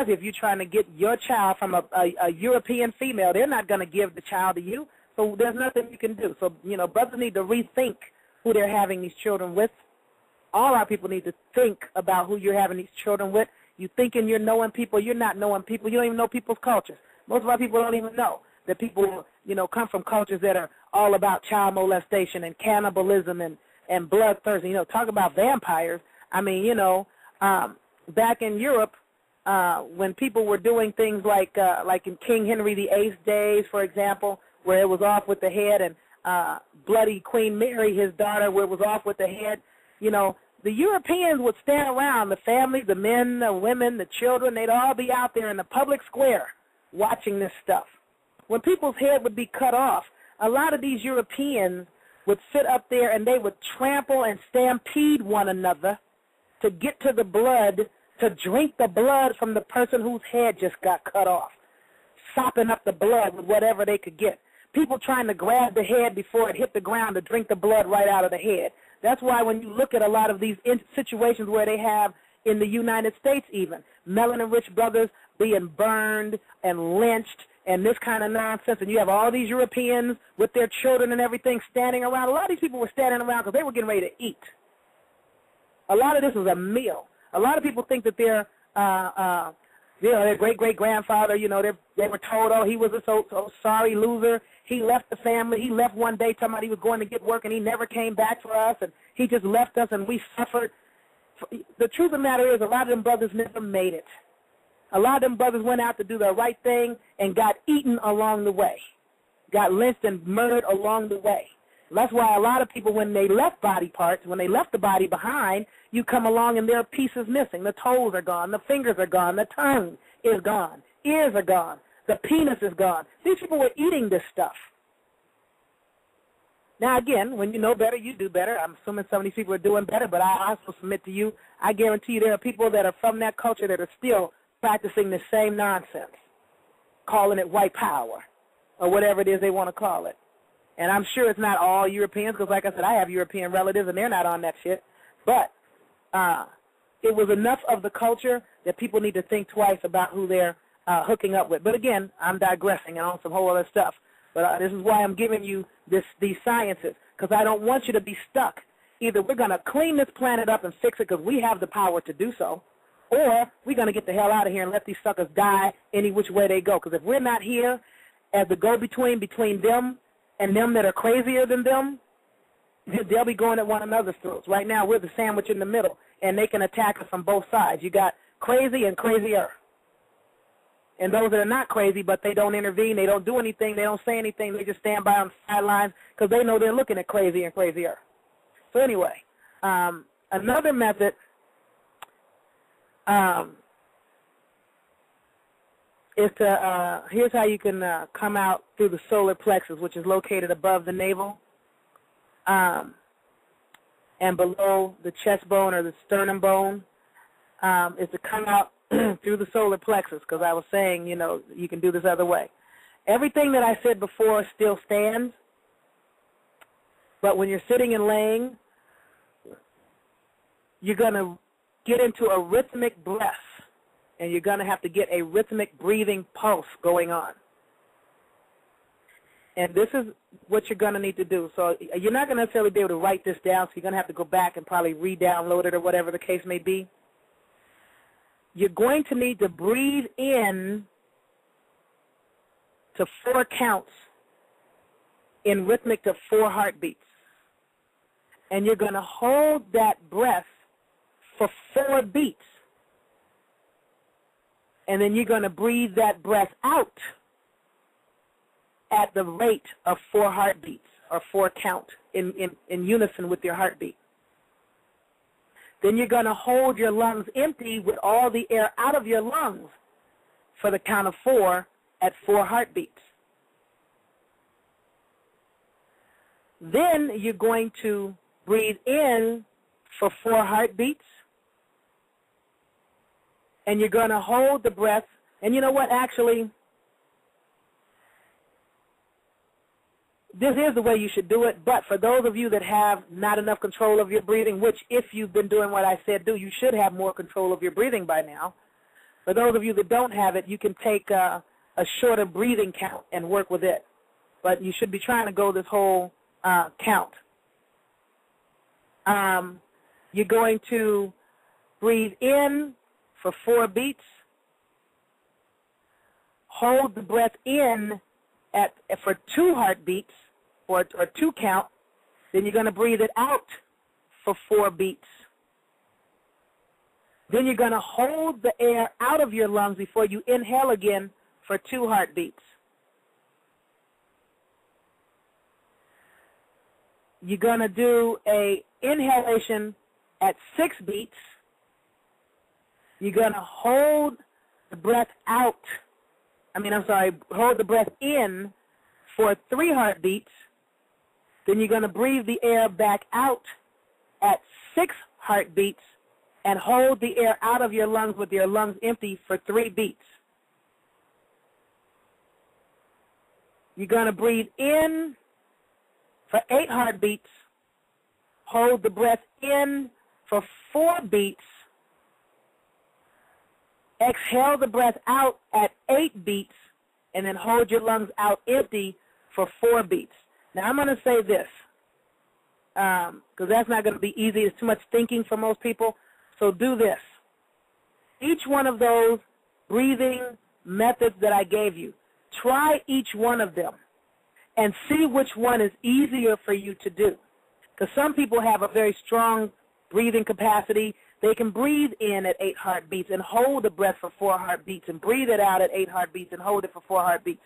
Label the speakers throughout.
Speaker 1: if you're trying to get your child from a European female, they're not going to give the child to you. So there's nothing you can do. So, brothers need to rethink who they're having these children with. All our people need to think about who you're having these children with. You thinking you're knowing people, you're not knowing people. You don't even know people's cultures. Most of our people don't even know that people, come from cultures that are all about child molestation and cannibalism and bloodthirsty. Talk about vampires. I mean, back in Europe, when people were doing things like in King Henry VIII's days, for example, where it was off with the head, and bloody Queen Mary, his daughter, where it was off with the head, the Europeans would stand around, the families, the men, the women, the children, they'd all be out there in the public square watching this stuff. When people's head would be cut off, a lot of these Europeans would sit up there and they would trample and stampede one another to get to the blood, to drink the blood from the person whose head just got cut off, sopping up the blood with whatever they could get. People trying to grab the head before it hit the ground to drink the blood right out of the head. That's why when you look at a lot of these situations where they have in the United States even, melanin-rich brothers being burned and lynched and this kind of nonsense, and you have all these Europeans with their children and everything standing around. A lot of these people were standing around because they were getting ready to eat. A lot of this was a meal. A lot of people think that their great-great-grandfather, they were told, oh, he was a so sorry loser. He left the family. He left one day talking about he was going to get work, and he never came back for us, and he just left us, and we suffered. The truth of the matter is a lot of them brothers never made it. A lot of them brothers went out to do the right thing and got eaten along the way, got lynched and murdered along the way. That's why a lot of people, when they left body parts, when they left the body behind, you come along and there are pieces missing. The toes are gone. The fingers are gone. The tongue is gone. Ears are gone. The penis is gone. These people were eating this stuff. Now, again, when you know better, you do better. I'm assuming some of these people are doing better, but I also submit to you, I guarantee you there are people that are from that culture that are still practicing the same nonsense, calling it white power or whatever it is they want to call it. And I'm sure it's not all Europeans because, like I said, I have European relatives, and they're not on that shit. But it was enough of the culture that people need to think twice about who they're hooking up with. But, again, I'm digressing and on some whole other stuff. But this is why I'm giving you these sciences, because I don't want you to be stuck. Either we're going to clean this planet up and fix it because we have the power to do so, or we're going to get the hell out of here and let these suckers die any which way they go. Because if we're not here as the go-between between them and them that are crazier than them, they'll be going at one another's throats. Right now, we're the sandwich in the middle, and they can attack us from both sides. You got crazy and crazier. And those that are not crazy, but they don't intervene, they don't do anything, they don't say anything, they just stand by on the sidelines because they know they're looking at crazy and crazier. So anyway, another method is to, here's how you can come out through the solar plexus, which is located above the navel and below the chest bone or the sternum bone, is to come out through the solar plexus, because I was saying, you can do this other way. Everything that I said before still stands, but when you're sitting and laying, you're going to get into a rhythmic breath, and you're going to have to get a rhythmic breathing pulse going on. And this is what you're going to need to do. So you're not going to necessarily be able to write this down, so you're going to have to go back and probably re-download it or whatever the case may be. You're going to need to breathe in to 4 counts in rhythmic to 4 heartbeats. And you're going to hold that breath for 4 beats. And then you're going to breathe that breath out at the rate of 4 heartbeats or 4 count in unison with your heartbeat. Then you're going to hold your lungs empty with all the air out of your lungs for the count of 4 at 4 heartbeats. Then you're going to breathe in for 4 heartbeats, and you're going to hold the breath. And you know what, actually, this is the way you should do it, but for those of you that have not enough control of your breathing, which if you've been doing what I said do, you should have more control of your breathing by now, For those of you that don't have it, you can take a shorter breathing count and work with it. But you should be trying to go this whole count. You're going to breathe in for 4 beats. Hold the breath in for 2 heartbeats or 2 count. Then you're going to breathe it out for 4 beats. Then you're going to hold the air out of your lungs before you inhale again for 2 heartbeats. You're going to do a inhalation at 6 beats. You're going to hold the breath out. Hold the breath in for 3 heartbeats. Then you're going to breathe the air back out at 6 heartbeats and hold the air out of your lungs with your lungs empty for 3 beats. You're going to breathe in for 8 heartbeats, hold the breath in for 4 beats, exhale the breath out at 8 beats, and then hold your lungs out empty for 4 beats. Now, I'm going to say this, because that's not going to be easy. It's too much thinking for most people. So do this. Each one of those breathing methods that I gave you, try each one of them and see which one is easier for you to do. Because some people have a very strong breathing capacity. They can breathe in at 8 heartbeats and hold the breath for 4 heartbeats and breathe it out at 8 heartbeats and hold it for 4 heartbeats.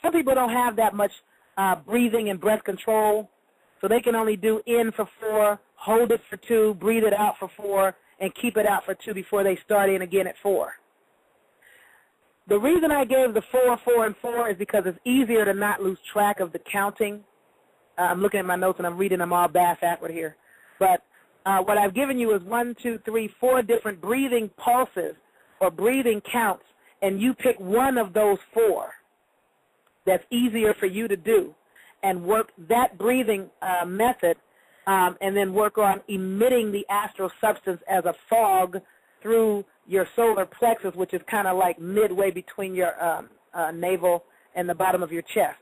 Speaker 1: Some people don't have that much breathing and breath control, so they can only do in for 4, hold it for 2, breathe it out for 4, and keep it out for 2 before they start in again at 4. The reason I gave the 4, 4, and 4 is because it's easier to not lose track of the counting. I'm looking at my notes and I'm reading them all backward here. But what I've given you is 1, 2, 3, 4 different breathing pulses or breathing counts, and you pick one of those 4 that's easier for you to do and work that breathing method and then work on emitting the astral substance as a fog through your solar plexus, which is kind of like midway between your navel and the bottom of your chest.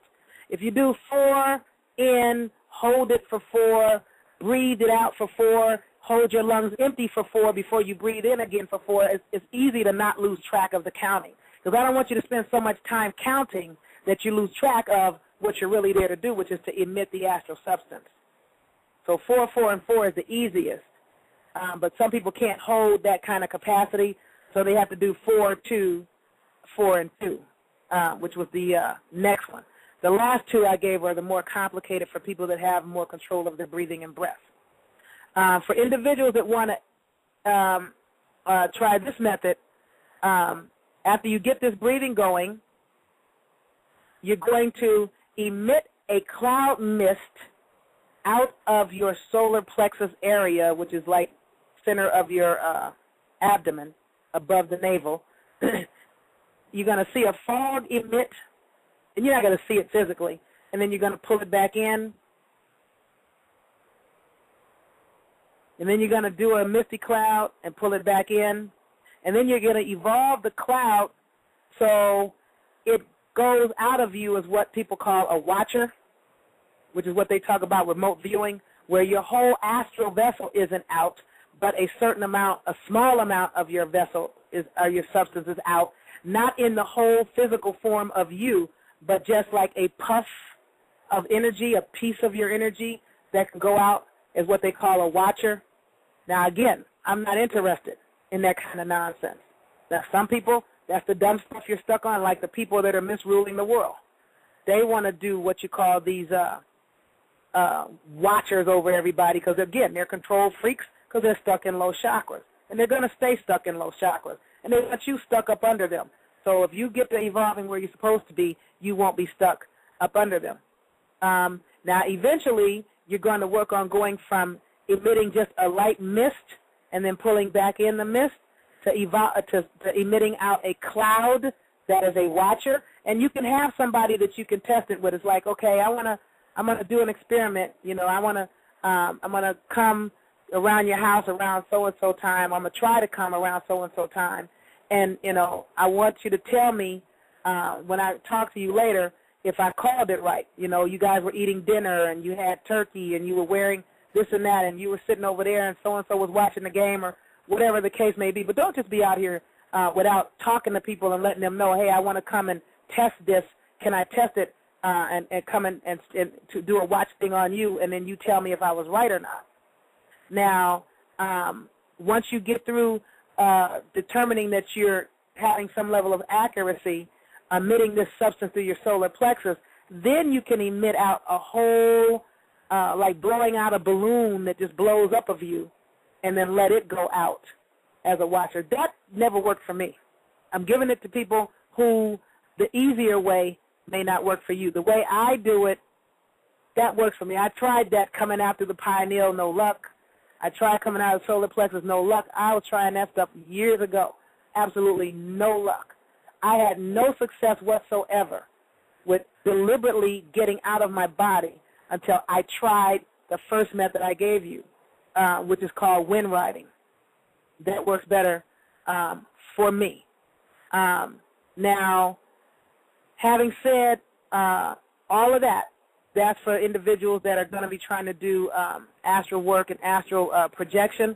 Speaker 1: If you do 4 in, hold it for 4, breathe it out for 4, hold your lungs empty for 4 before you breathe in again for 4, it's easy to not lose track of the counting. Because I don't want you to spend so much time counting that you lose track of what you're really there to do, which is to emit the astral substance. So 4, 4, and 4 is the easiest. But some people can't hold that kind of capacity, so they have to do 4, 2, 4, and 2, which was the next one. The last 2 I gave are the more complicated for people that have more control of their breathing and breath. For individuals that want to try this method, after you get this breathing going, you're going to emit a cloud mist out of your solar plexus area, which is like center of your abdomen above the navel. You're going to see a fog emit, and you're not going to see it physically, and then you're going to pull it back in, and then you're going to do a misty cloud and pull it back in, and then you're going to evolve the cloud so it goes out of you as what people call a watcher, which is what they talk about remote viewing, where your whole astral vessel isn't out, but a certain amount, a small amount of your vessel or your substance is out, not in the whole physical form of you, but just like a puff of energy, a piece of your energy that can go out is what they call a watcher. Now, again, I'm not interested in that kind of nonsense. Now, some people, that's the dumb stuff you're stuck on, like the people that are misruling the world. They want to do what you call these watchers over everybody because, again, they're control freaks because they're stuck in low chakras. And they're going to stay stuck in low chakras. And they want you stuck up under them. So if you get to evolving where you're supposed to be, you won't be stuck up under them. Now, eventually, you're going to work on going from emitting just a light mist and then pulling back in the mist to emitting out a cloud that is a watcher. And you can have somebody that you can test it with. It's like, okay, I'm gonna do an experiment. You know, I'm gonna come around your house around so and so time. I'm gonna try to come around so and so time, And, I want you to tell me when I talk to you later if I called it right. You guys were eating dinner and you had turkey and you were wearing this and that and you were sitting over there and so-and-so was watching the game or whatever the case may be. But don't just be out here without talking to people and letting them know, hey, I want to come and test this. Can I test it and come and to do a watch thing on you, and then you tell me if I was right or not. Now, once you get through determining that you're having some level of accuracy, emitting this substance through your solar plexus, then you can emit out a whole, like blowing out a balloon that just blows up of you, and then let it go out as a watcher. That never worked for me. I'm giving it to people who the easier way may not work for you. The way I do it, that works for me. I tried that coming out through the pineal, no luck. I tried coming out of the solar plexus, no luck. I was trying that stuff years ago. Absolutely no luck. I had no success whatsoever with deliberately getting out of my body until I tried the first method I gave you, which is called wind riding. That works better for me. Now, having said all of that, that's for individuals that are going to be trying to do astral work and astral projection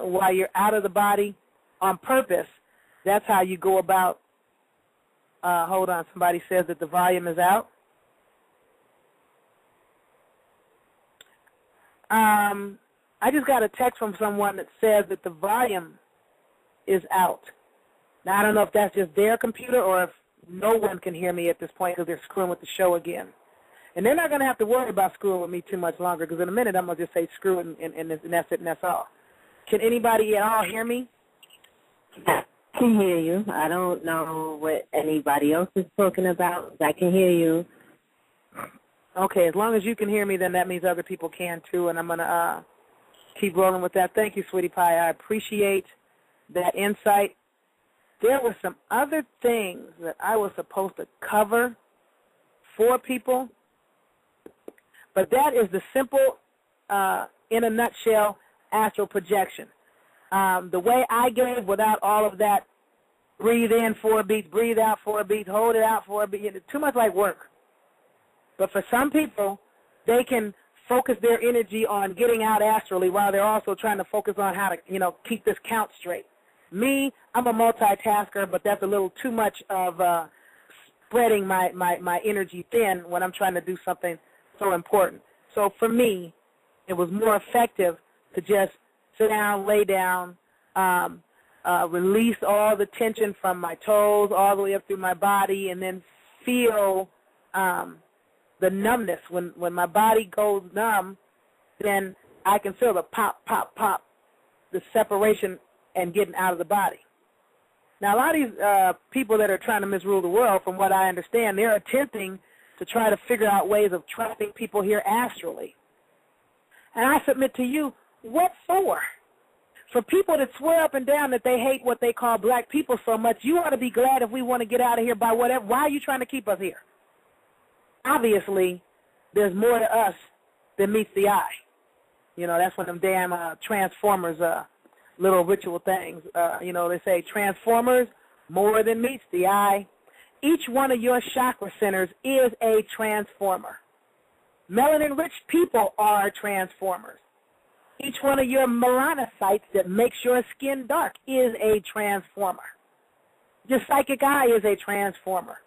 Speaker 1: while you're out of the body on purpose. That's how you go about. Hold on. Somebody says that the volume is out. I just got a text from someone that says that the volume is out. Now, I don't know if that's just their computer or if no one can hear me at this point because they're screwing with the show again. And they're not going to have to worry about screwing with me too much longer because in a minute I'm going to just say screw it and that's it and that's all. Can anybody at all hear me?
Speaker 2: I can hear you. I don't know what anybody else is talking about. I can hear you.
Speaker 1: Okay, as long as you can hear me, then that means other people can too, and I'm going to keep rolling with that. Thank you, Sweetie Pie. I appreciate that insight. There were some other things that I was supposed to cover for people, but that is the simple, in a nutshell, astral projection. The way I gave without all of that, breathe in 4 beats, breathe out 4 beats, hold it out 4 beats, too much like work. But for some people, they can focus their energy on getting out astrally while they're also trying to focus on how to, keep this count straight. Me, I'm a multitasker, but that's a little too much of spreading my energy thin when I'm trying to do something so important. So for me, it was more effective to just sit down, lay down, release all the tension from my toes all the way up through my body, and then feel the numbness. When my body goes numb, then I can feel the pop, pop, pop, the separation and getting out of the body. Now, a lot of these people that are trying to misrule the world, from what I understand, they're attempting to try to figure out ways of trapping people here astrally. And I submit to you, what for? For people that swear up and down that they hate what they call black people so much, you ought to be glad if we want to get out of here by whatever. Why are you trying to keep us here? Obviously, there's more to us than meets the eye. That's one of them damn Transformers little ritual things. They say Transformers, more than meets the eye. Each one of your chakra centers is a transformer. Melanin-rich people are transformers. Each one of your melanocytes that makes your skin dark is a transformer. Your psychic eye is a transformer.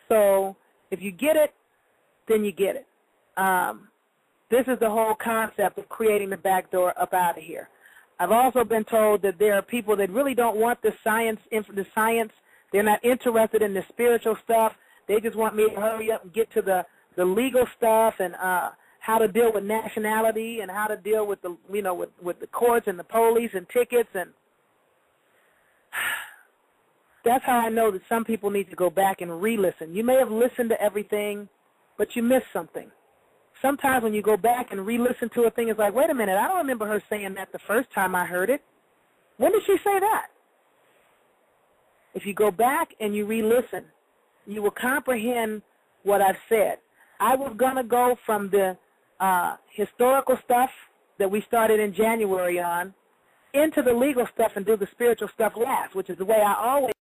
Speaker 1: So if you get it, then you get it. This is the whole concept of creating the back door up out of here. I've also been told that there are people that really don't want the science. They're not interested in the spiritual stuff. They just want me to hurry up and get to the legal stuff and how to deal with nationality and how to deal with the with the courts and the police and tickets, and that's how I know that some people need to go back and re-listen. You may have listened to everything, but you missed something. Sometimes when you go back and re-listen to a thing, it's like, wait a minute, I don't remember her saying that the first time I heard it. When did she say that? If you go back and you re-listen, you will comprehend what I've said. I was going to go from the historical stuff that we started in January on into the legal stuff and do the spiritual stuff last, which is the way I always